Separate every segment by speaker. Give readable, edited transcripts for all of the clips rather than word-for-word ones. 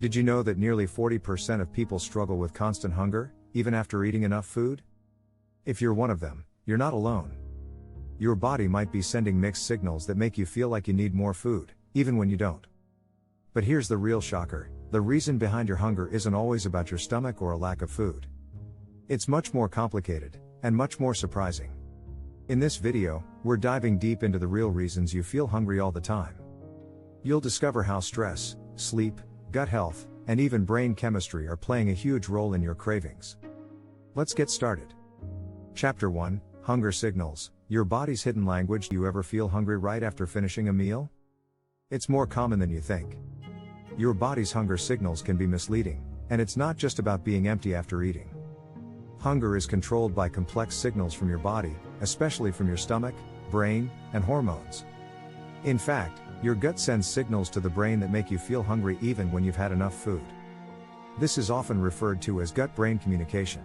Speaker 1: Did you know that nearly 40% of people struggle with constant hunger, even after eating enough food? If you're one of them, you're not alone. Your body might be sending mixed signals that make you feel like you need more food, even when you don't. But here's the real shocker: the reason behind your hunger isn't always about your stomach or a lack of food. It's much more complicated, and much more surprising. In this video, we're diving deep into the real reasons you feel hungry all the time. You'll discover how stress, sleep, gut health, and even brain chemistry are playing a huge role in your cravings. Let's get started. Chapter 1: Hunger Signals, your body's hidden language. Do you ever feel hungry right after finishing a meal? It's more common than you think. Your body's hunger signals can be misleading, and it's not just about being empty after eating. Hunger is controlled by complex signals from your body, especially from your stomach, brain, and hormones. In fact, your gut sends signals to the brain that make you feel hungry even when you've had enough food. This is often referred to as gut-brain communication.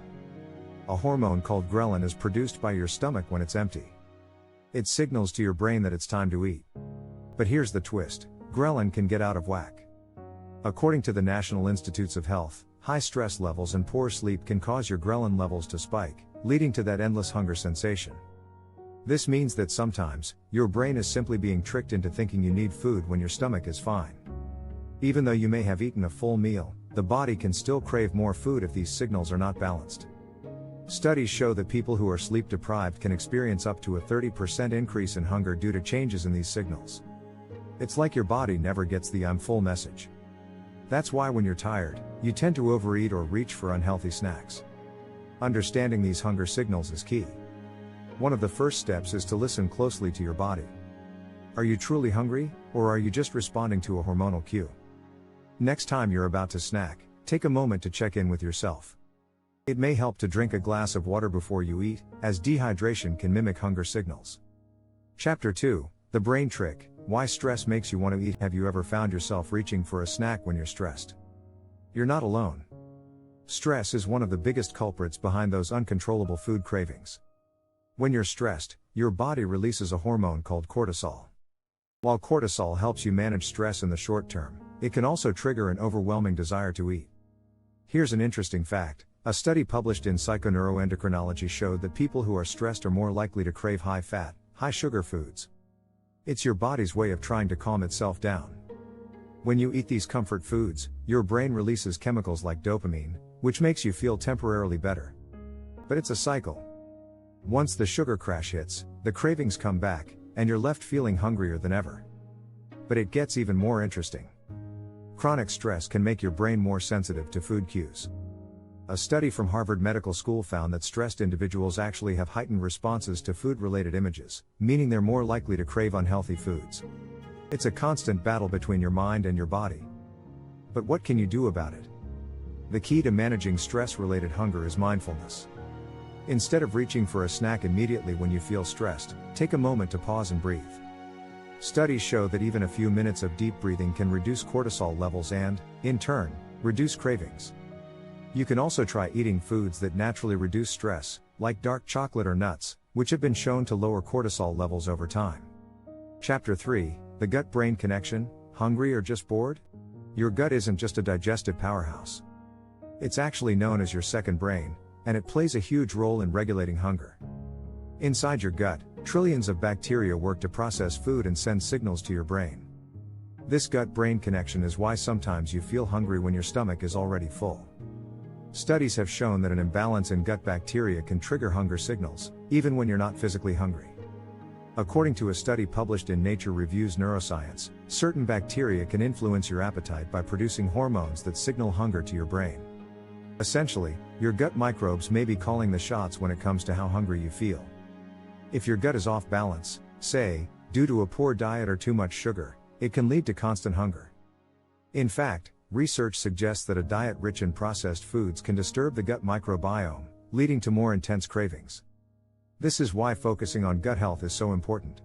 Speaker 1: A hormone called ghrelin is produced by your stomach when it's empty. It signals to your brain that it's time to eat. But here's the twist: ghrelin can get out of whack. According to the National Institutes of Health, high stress levels and poor sleep can cause your ghrelin levels to spike, leading to that endless hunger sensation. This means that sometimes, your brain is simply being tricked into thinking you need food when your stomach is fine. Even though you may have eaten a full meal, the body can still crave more food if these signals are not balanced. Studies show that people who are sleep deprived can experience up to a 30% increase in hunger due to changes in these signals. It's like your body never gets the "I'm full" message. That's why when you're tired, you tend to overeat or reach for unhealthy snacks. Understanding these hunger signals is key. One of the first steps is to listen closely to your body. Are you truly hungry, or are you just responding to a hormonal cue? Next time you're about to snack, take a moment to check in with yourself. It may help to drink a glass of water before you eat, as dehydration can mimic hunger signals. Chapter 2: The Brain Trick, Why Stress Makes You Want to Eat. Have you ever found yourself reaching for a snack when you're stressed? You're not alone. Stress is one of the biggest culprits behind those uncontrollable food cravings. When you're stressed, your body releases a hormone called cortisol. While cortisol helps you manage stress in the short term, it can also trigger an overwhelming desire to eat. Here's an interesting fact: a study published in Psychoneuroendocrinology showed that people who are stressed are more likely to crave high-fat, high-sugar foods. It's your body's way of trying to calm itself down. When you eat these comfort foods, your brain releases chemicals like dopamine, which makes you feel temporarily better. But it's a cycle. Once the sugar crash hits, the cravings come back, and you're left feeling hungrier than ever. But it gets even more interesting. Chronic stress can make your brain more sensitive to food cues. A study from Harvard Medical School found that stressed individuals actually have heightened responses to food-related images, meaning they're more likely to crave unhealthy foods. It's a constant battle between your mind and your body. But what can you do about it? The key to managing stress-related hunger is mindfulness. Instead of reaching for a snack immediately when you feel stressed, take a moment to pause and breathe. Studies show that even a few minutes of deep breathing can reduce cortisol levels and, in turn, reduce cravings. You can also try eating foods that naturally reduce stress, like dark chocolate or nuts, which have been shown to lower cortisol levels over time. Chapter 3: The Gut-Brain Connection, Hungry or Just Bored? Your gut isn't just a digestive powerhouse. It's actually known as your second brain, and it plays a huge role in regulating hunger. Inside your gut, trillions of bacteria work to process food and send signals to your brain. This gut-brain connection is why sometimes you feel hungry when your stomach is already full. Studies have shown that an imbalance in gut bacteria can trigger hunger signals, even when you're not physically hungry. According to a study published in Nature Reviews Neuroscience, certain bacteria can influence your appetite by producing hormones that signal hunger to your brain. Essentially, your gut microbes may be calling the shots when it comes to how hungry you feel. If your gut is off balance, say, due to a poor diet or too much sugar, it can lead to constant hunger. In fact, research suggests that a diet rich in processed foods can disturb the gut microbiome, leading to more intense cravings. This is why focusing on gut health is so important.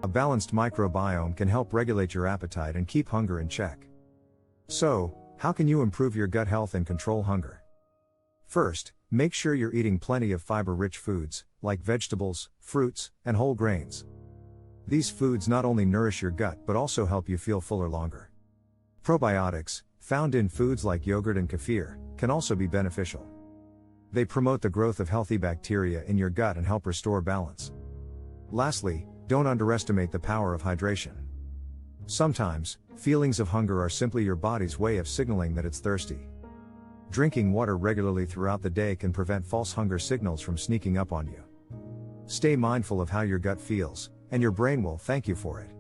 Speaker 1: A balanced microbiome can help regulate your appetite and keep hunger in check. So, how can you improve your gut health and control hunger? First, make sure you're eating plenty of fiber-rich foods, like vegetables, fruits, and whole grains. These foods not only nourish your gut but also help you feel fuller longer. Probiotics, found in foods like yogurt and kefir, can also be beneficial. They promote the growth of healthy bacteria in your gut and help restore balance. Lastly, don't underestimate the power of hydration. Sometimes, feelings of hunger are simply your body's way of signaling that it's thirsty. Drinking water regularly throughout the day can prevent false hunger signals from sneaking up on you. Stay mindful of how your gut feels, and your brain will thank you for it.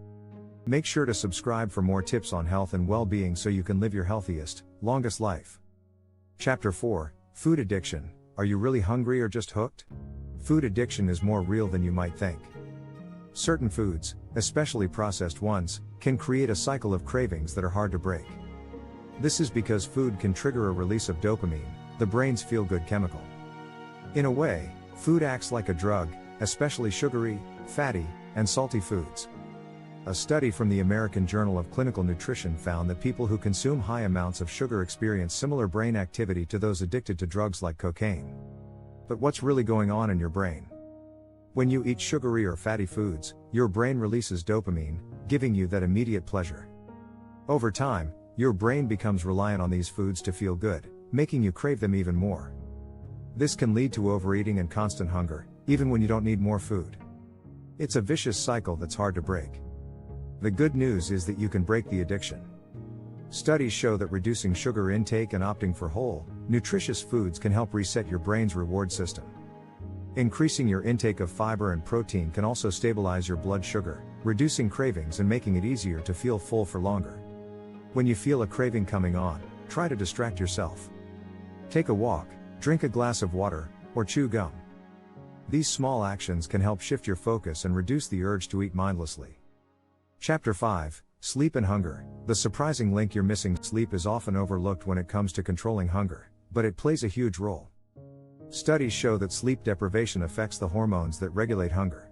Speaker 1: Make sure to subscribe for more tips on health and well-being so you can live your healthiest, longest life. Chapter 4, Food Addiction. Are you really hungry or just hooked? Food addiction is more real than you might think. Certain foods, especially processed ones, can create a cycle of cravings that are hard to break. This is because food can trigger a release of dopamine, the brain's feel-good chemical. In a way, food acts like a drug, especially sugary, fatty, and salty foods. A study from the American Journal of Clinical Nutrition found that people who consume high amounts of sugar experience similar brain activity to those addicted to drugs like cocaine. But what's really going on in your brain? When you eat sugary or fatty foods, your brain releases dopamine, giving you that immediate pleasure. Over time, your brain becomes reliant on these foods to feel good, making you crave them even more. This can lead to overeating and constant hunger, even when you don't need more food. It's a vicious cycle that's hard to break. The good news is that you can break the addiction. Studies show that reducing sugar intake and opting for whole, nutritious foods can help reset your brain's reward system. Increasing your intake of fiber and protein can also stabilize your blood sugar, reducing cravings and making it easier to feel full for longer. When you feel a craving coming on, try to distract yourself. Take a walk, drink a glass of water, or chew gum. These small actions can help shift your focus and reduce the urge to eat mindlessly. Chapter 5, Sleep and Hunger. The surprising link you're missing. Sleep is often overlooked when it comes to controlling hunger, but it plays a huge role. Studies show that sleep deprivation affects the hormones that regulate hunger.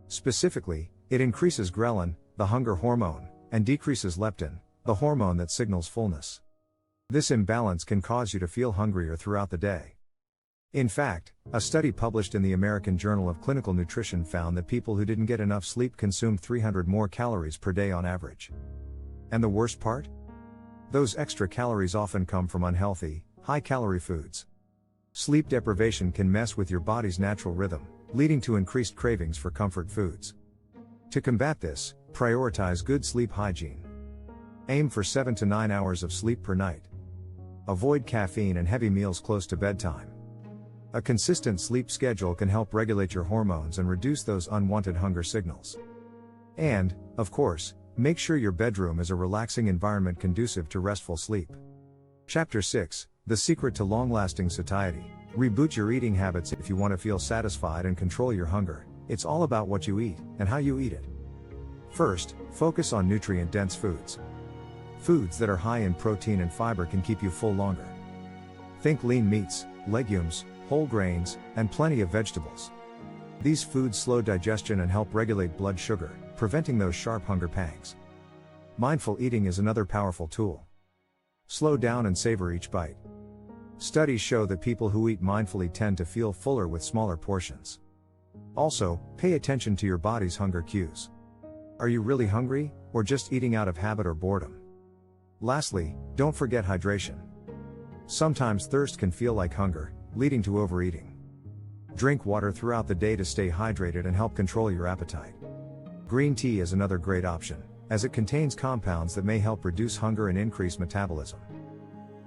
Speaker 1: Specifically, it increases ghrelin, the hunger hormone, and decreases leptin, the hormone that signals fullness. This imbalance can cause you to feel hungrier throughout the day. In fact, a study published in the American Journal of Clinical Nutrition found that people who didn't get enough sleep consumed 300 more calories per day on average. And the worst part? Those extra calories often come from unhealthy, high-calorie foods. Sleep deprivation can mess with your body's natural rhythm, leading to increased cravings for comfort foods. To combat this, prioritize good sleep hygiene. Aim for 7 to 9 hours of sleep per night. Avoid caffeine and heavy meals close to bedtime. A consistent sleep schedule can help regulate your hormones and reduce those unwanted hunger signals. And, of course, make sure your bedroom is a relaxing environment conducive to restful sleep. Chapter 6, The Secret to Long-Lasting Satiety. Reboot your eating habits. If you want to feel satisfied and control your hunger, it's all about what you eat, and how you eat it. First, focus on nutrient-dense foods. Foods that are high in protein and fiber can keep you full longer. Think lean meats, legumes, whole grains, and plenty of vegetables. These foods slow digestion and help regulate blood sugar, preventing those sharp hunger pangs. Mindful eating is another powerful tool. Slow down and savor each bite. Studies show that people who eat mindfully tend to feel fuller with smaller portions. Also, pay attention to your body's hunger cues. Are you really hungry, or just eating out of habit or boredom? Lastly, don't forget hydration. Sometimes thirst can feel like hunger, leading to overeating. Drink water throughout the day to stay hydrated and help control your appetite. Green tea is another great option, as it contains compounds that may help reduce hunger and increase metabolism.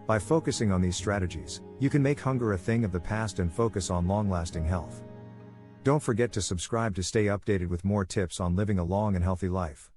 Speaker 1: By focusing on these strategies, you can make hunger a thing of the past and focus on long-lasting health. Don't forget to subscribe to stay updated with more tips on living a long and healthy life.